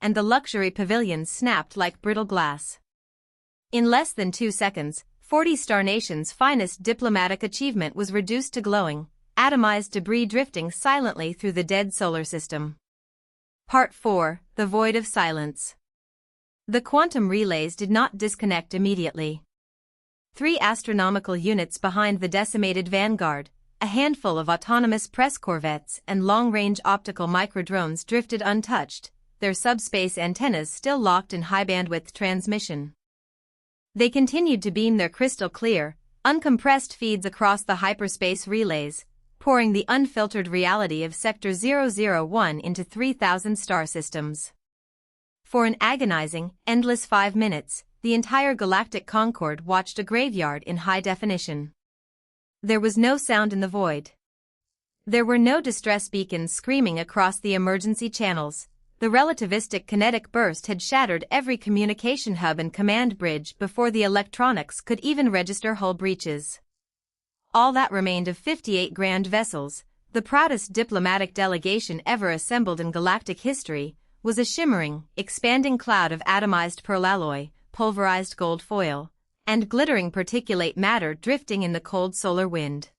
and the luxury pavilions snapped like brittle glass. In less than 2 seconds, 40-star nation's finest diplomatic achievement was reduced to glowing, atomized debris drifting silently through the dead solar system. Part 4: The Void of Silence. The quantum relays did not disconnect immediately. 3 astronomical units behind the decimated Vanguard, a handful of autonomous press corvettes and long-range optical microdrones drifted untouched, their subspace antennas still locked in high-bandwidth transmission. They continued to beam their crystal-clear, uncompressed feeds across the hyperspace relays, pouring the unfiltered reality of Sector 001 into 3,000 star systems. For an agonizing, endless 5 minutes, the entire galactic concord watched a graveyard in high definition. There was no sound in the void. There were no distress beacons screaming across the emergency channels. The relativistic kinetic burst had shattered every communication hub and command bridge before the electronics could even register hull breaches. All that remained of 58 grand vessels, the proudest diplomatic delegation ever assembled in galactic history, was a shimmering, expanding cloud of atomized pearl alloy, pulverized gold foil, and glittering particulate matter drifting in the cold solar wind.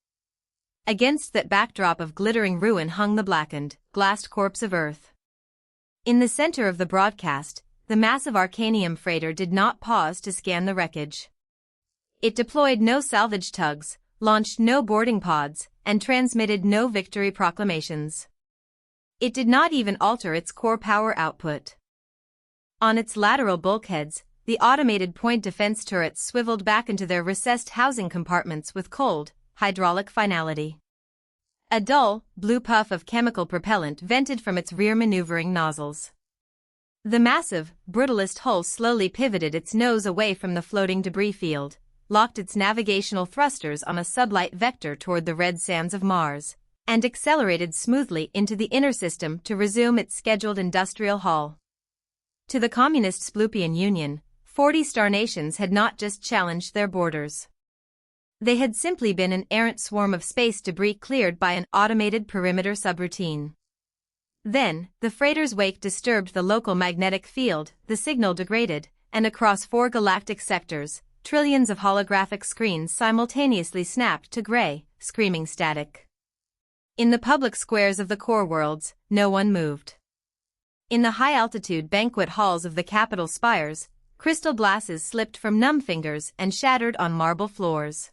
Against that backdrop of glittering ruin hung the blackened, glassed corpse of Earth. In the center of the broadcast, the massive Sdgghnm freighter did not pause to scan the wreckage. It deployed no salvage tugs, launched no boarding pods, and transmitted no victory proclamations. It did not even alter its core power output. On its lateral bulkheads, the automated point defense turrets swiveled back into their recessed housing compartments with cold, hydraulic finality. A dull, blue puff of chemical propellant vented from its rear maneuvering nozzles. The massive, brutalist hull slowly pivoted its nose away from the floating debris field, locked its navigational thrusters on a sublight vector toward the red sands of Mars, and accelerated smoothly into the inner system to resume its scheduled industrial haul. To the Communist Splupian Union, 40 star nations had not just challenged their borders. They had simply been an errant swarm of space debris cleared by an automated perimeter subroutine. Then, the freighter's wake disturbed the local magnetic field, the signal degraded, and across 4 galactic sectors, trillions of holographic screens simultaneously snapped to gray, screaming static. In the public squares of the core worlds, no one moved. In the high-altitude banquet halls of the capital spires, crystal glasses slipped from numb fingers and shattered on marble floors.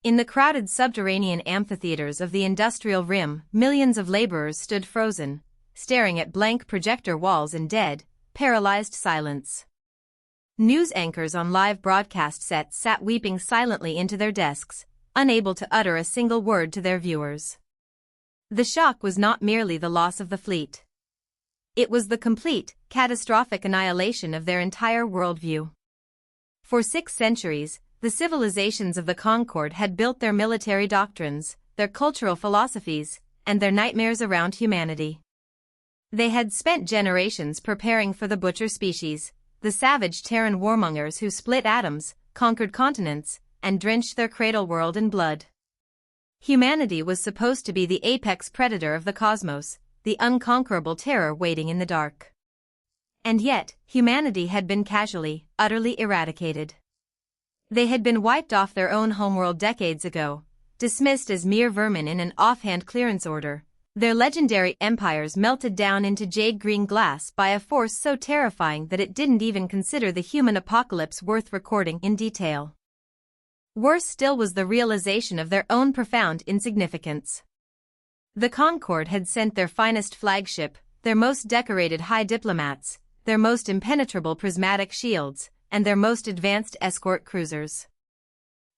In the crowded subterranean amphitheaters of the industrial rim, millions of laborers stood frozen, staring at blank projector walls in dead, paralyzed silence. News anchors on live broadcast sets sat weeping silently into their desks, unable to utter a single word to their viewers. The shock was not merely the loss of the fleet. It was the complete, catastrophic annihilation of their entire worldview. For 6 centuries, the civilizations of the Concord had built their military doctrines, their cultural philosophies, and their nightmares around humanity. They had spent generations preparing for the butcher species, the savage Terran warmongers who split atoms, conquered continents, and drenched their cradle world in blood. Humanity was supposed to be the apex predator of the cosmos, the unconquerable terror waiting in the dark. And yet, humanity had been casually, utterly eradicated. They had been wiped off their own homeworld decades ago, dismissed as mere vermin in an offhand clearance order. Their legendary empires melted down into jade-green glass by a force so terrifying that it didn't even consider the human apocalypse worth recording in detail. Worse still was the realization of their own profound insignificance. The Concord had sent their finest flagship, their most decorated high diplomats, their most impenetrable prismatic shields, and their most advanced escort cruisers.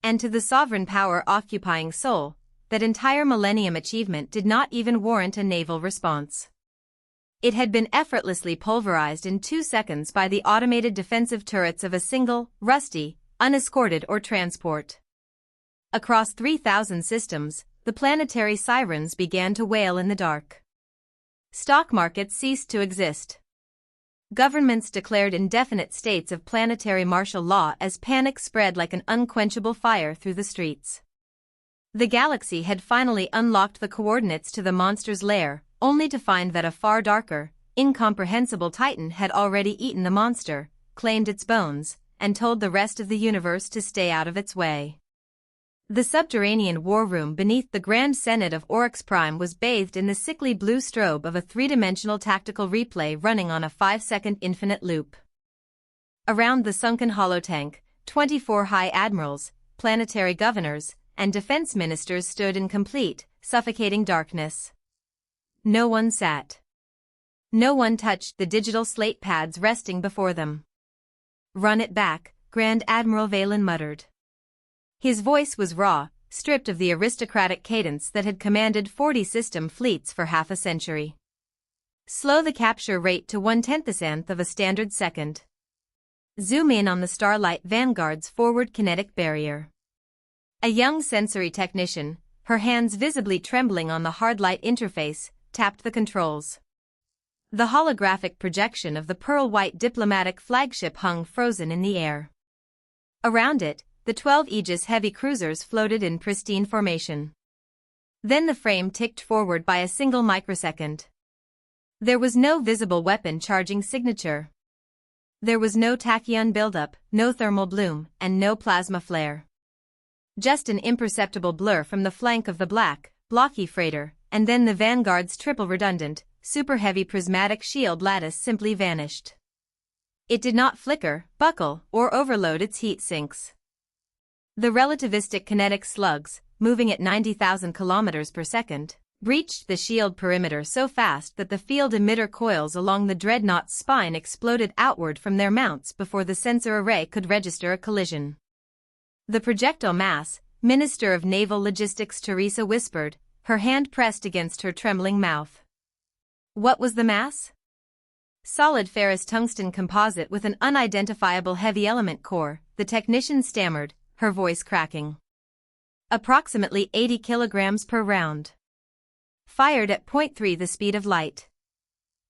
And to the sovereign power occupying Seoul, that entire millennium achievement did not even warrant a naval response. It had been effortlessly pulverized in 2 seconds by the automated defensive turrets of a single, rusty, unescorted or transport. Across 3,000 systems, the planetary sirens began to wail in the dark. Stock markets ceased to exist. Governments declared indefinite states of planetary martial law as panic spread like an unquenchable fire through the streets. The galaxy had finally unlocked the coordinates to the monster's lair, only to find that a far darker, incomprehensible titan had already eaten the monster, claimed its bones, and told the rest of the universe to stay out of its way. The subterranean war room beneath the Grand Senate of Oryx Prime was bathed in the sickly blue strobe of a three-dimensional tactical replay running on a 5-second infinite loop. Around the sunken holotank, 24 high admirals, planetary governors, and defense ministers stood in complete, suffocating darkness. No one sat. No one touched the digital slate pads resting before them. "Run it back," Grand Admiral Valen muttered. His voice was raw, stripped of the aristocratic cadence that had commanded 40 system fleets for half a century. "Slow the capture rate to 1/10th of a standard second. Zoom in on the Starlight Vanguard's forward kinetic barrier." A young sensory technician, her hands visibly trembling on the hard light interface, tapped the controls. The holographic projection of the pearl-white diplomatic flagship hung frozen in the air. Around it, the 12 Aegis heavy cruisers floated in pristine formation. Then the frame ticked forward by a single microsecond. There was no visible weapon charging signature. There was no tachyon buildup, no thermal bloom, and no plasma flare. Just an imperceptible blur from the flank of the black, blocky freighter, and then the Vanguard's triple-redundant, super-heavy prismatic shield lattice simply vanished. It did not flicker, buckle, or overload its heat sinks. The relativistic kinetic slugs, moving at 90,000 kilometers per second, breached the shield perimeter so fast that the field emitter coils along the dreadnought's spine exploded outward from their mounts before the sensor array could register a collision. "The projectile mass," Minister of Naval Logistics Teresa whispered, her hand pressed against her trembling mouth. What was the mass? "Solid ferrous tungsten composite with an unidentifiable heavy element core," the technician stammered, her voice cracking. "Approximately 80 kilograms per round. Fired at 0.3 the speed of light."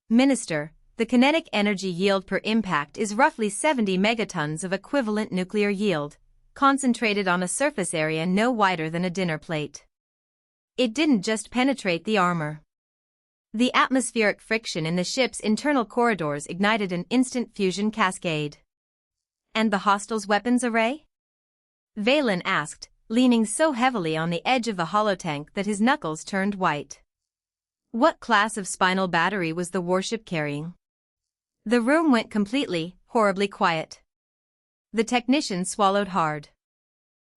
"Minister, the kinetic energy yield per impact is roughly 70 megatons of equivalent nuclear yield, concentrated on a surface area no wider than a dinner plate. It didn't just penetrate the armor. The atmospheric friction in the ship's internal corridors ignited an instant fusion cascade." "And the hostiles' weapons array?" Valen asked, leaning so heavily on the edge of the holotank that his knuckles turned white. What class of spinal battery was the warship carrying? The room went completely, horribly quiet. The technician swallowed hard.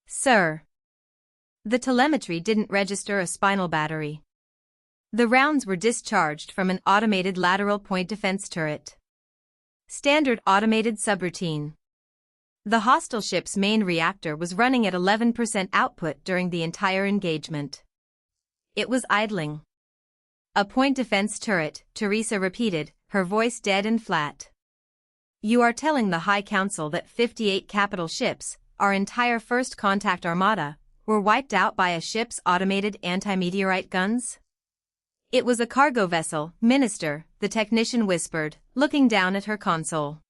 "Sir." The telemetry didn't register a spinal battery. The rounds were discharged from an automated lateral point defense turret. Standard automated subroutine. The hostile ship's main reactor was running at 11% output during the entire engagement. It was idling. "A point defense turret," Teresa repeated, her voice dead and flat. "You are telling the High Council that 58 capital ships, our entire first contact armada, were wiped out by a ship's automated anti-meteorite guns?" "It was a cargo vessel, Minister," the technician whispered, looking down at her console.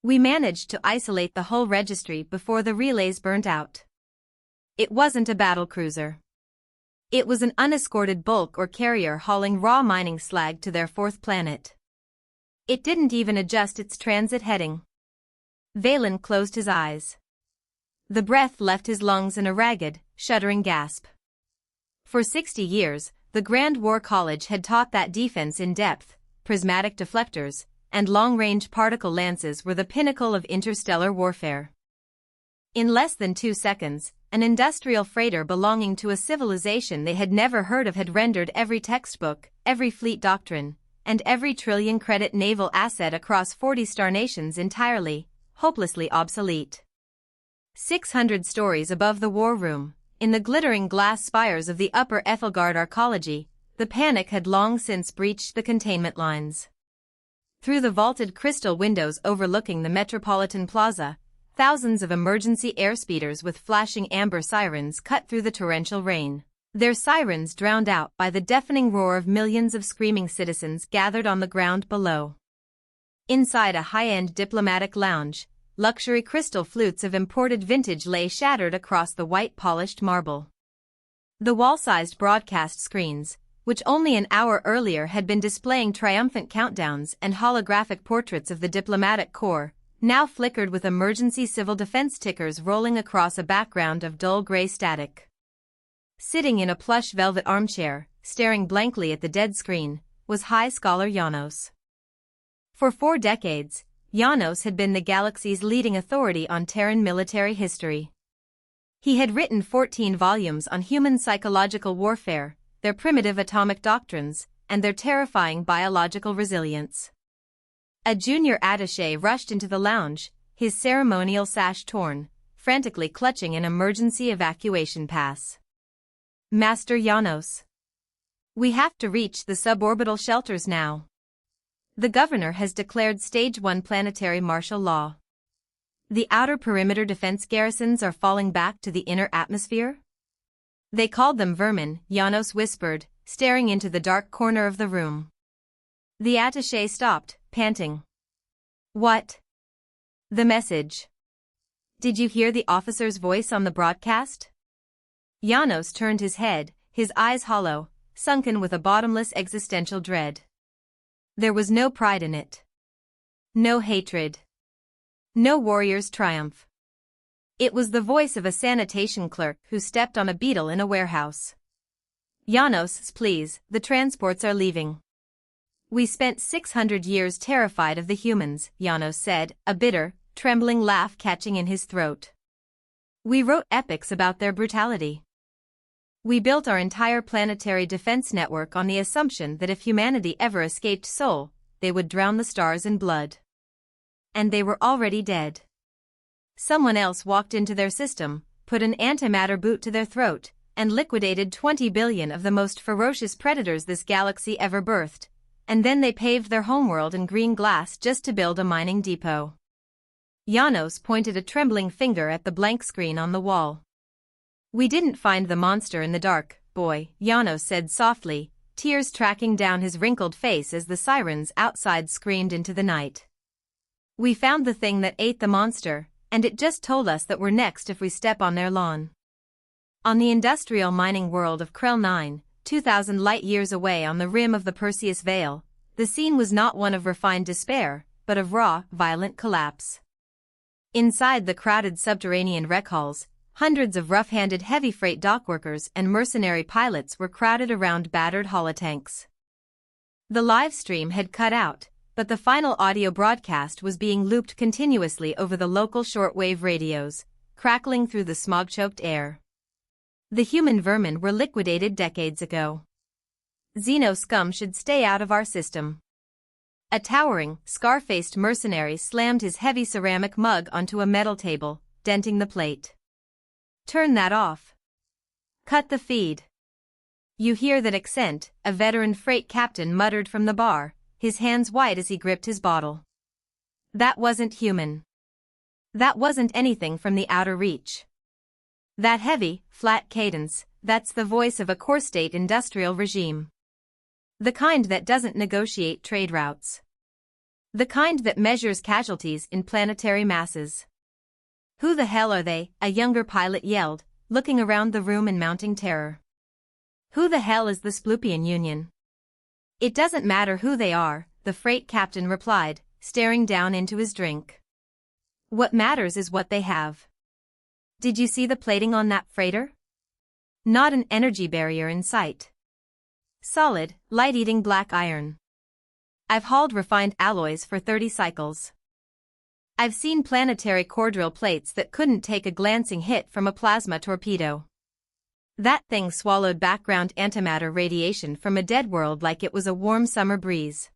"We managed to isolate the hull registry before the relays burnt out. It wasn't a battlecruiser. It was an unescorted bulk or carrier hauling raw mining slag to their fourth planet. It didn't even adjust its transit heading." Valen closed his eyes. The breath left his lungs in a ragged, shuddering gasp. For 60 years, the Grand War College had taught that defense in depth, prismatic deflectors, and long-range particle lances were the pinnacle of interstellar warfare. In less than 2 seconds, an industrial freighter belonging to a civilization they had never heard of had rendered every textbook, every fleet doctrine, and every trillion-credit naval asset across 40 star nations entirely, hopelessly obsolete. 600 stories above the war room, in the glittering glass spires of the upper Ethelgard arcology, the panic had long since breached the containment lines. Through the vaulted crystal windows overlooking the Metropolitan Plaza, thousands of emergency airspeeders with flashing amber sirens cut through the torrential rain, their sirens drowned out by the deafening roar of millions of screaming citizens gathered on the ground below. Inside a high-end diplomatic lounge, luxury crystal flutes of imported vintage lay shattered across the white polished marble. The wall-sized broadcast screens, which only an hour earlier had been displaying triumphant countdowns and holographic portraits of the diplomatic corps, now flickered with emergency civil defense tickers rolling across a background of dull gray static. Sitting in a plush velvet armchair, staring blankly at the dead screen, was High Scholar Janos. For 4 decades, Janos had been the galaxy's leading authority on Terran military history. He had written 14 volumes on human psychological warfare, their primitive atomic doctrines, and their terrifying biological resilience. A junior attaché rushed into the lounge, his ceremonial sash torn, frantically clutching an emergency evacuation pass. Master Janos. We have to reach the suborbital shelters now. The governor has declared Stage 1 planetary martial law. The outer perimeter defense garrisons are falling back to the inner atmosphere? They called them vermin, Janos whispered, staring into the dark corner of the room. The attaché stopped, panting. What? The message. Did you hear the officer's voice on the broadcast? Janos turned his head, his eyes hollow, sunken with a bottomless existential dread. There was no pride in it. No hatred. No warrior's triumph. It was the voice of a sanitation clerk who stepped on a beetle in a warehouse. Janos, please, the transports are leaving. We spent 600 years terrified of the humans, Janos said, a bitter, trembling laugh catching in his throat. We wrote epics about their brutality. We built our entire planetary defense network on the assumption that if humanity ever escaped Sol, they would drown the stars in blood. And they were already dead. Someone else walked into their system, put an antimatter boot to their throat, and liquidated 20 billion of the most ferocious predators this galaxy ever birthed, and then they paved their homeworld in green glass just to build a mining depot. Janos pointed a trembling finger at the blank screen on the wall. We didn't find the monster in the dark, boy, Janos said softly, tears tracking down his wrinkled face as the sirens outside screamed into the night. We found the thing that ate the monster, and it just told us that we're next if we step on their lawn. On the industrial mining world of Krell 9, 2,000 light-years away on the rim of the Perseus Veil, the scene was not one of refined despair, but of raw, violent collapse. Inside the crowded subterranean rec halls, hundreds of rough-handed heavy freight dockworkers and mercenary pilots were crowded around battered holotanks. The live stream had cut out, but the final audio broadcast was being looped continuously over the local shortwave radios, crackling through the smog-choked air. The human vermin were liquidated decades ago. Xeno scum should stay out of our system. A towering, scar-faced mercenary slammed his heavy ceramic mug onto a metal table, denting the plate. Turn that off. Cut the feed. You hear that accent, a veteran freight captain muttered from the bar, his hands white as he gripped his bottle. That wasn't human. That wasn't anything from the outer reach. That heavy, flat cadence, that's the voice of a core-state industrial regime. The kind that doesn't negotiate trade routes. The kind that measures casualties in planetary masses. Who the hell are they? A younger pilot yelled, looking around the room in mounting terror. Who the hell is the Splupian Union? It doesn't matter who they are, the freight captain replied, staring down into his drink. What matters is what they have. Did you see the plating on that freighter? Not an energy barrier in sight. Solid, light-eating black iron. I've hauled refined alloys for 30 cycles. I've seen planetary core drill plates that couldn't take a glancing hit from a plasma torpedo. That thing swallowed background antimatter radiation from a dead world like it was a warm summer breeze.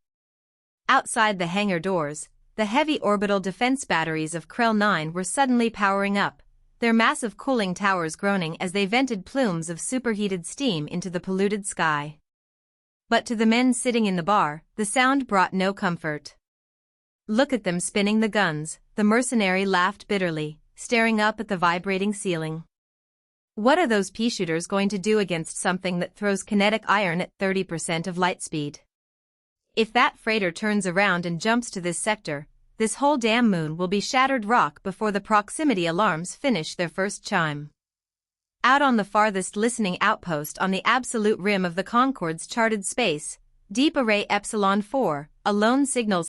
Outside the hangar doors, the heavy orbital defense batteries of Krell 9 were suddenly powering up, their massive cooling towers groaning as they vented plumes of superheated steam into the polluted sky. But to the men sitting in the bar, the sound brought no comfort. Look at them spinning the guns, the mercenary laughed bitterly, staring up at the vibrating ceiling. What are those pea-shooters going to do against something that throws kinetic iron at 30% of light speed? If that freighter turns around and jumps to this sector, this whole damn moon will be shattered rock before the proximity alarms finish their first chime. Out on the farthest listening outpost on the absolute rim of the Concorde's charted space, Deep Array Epsilon 4, a lone signal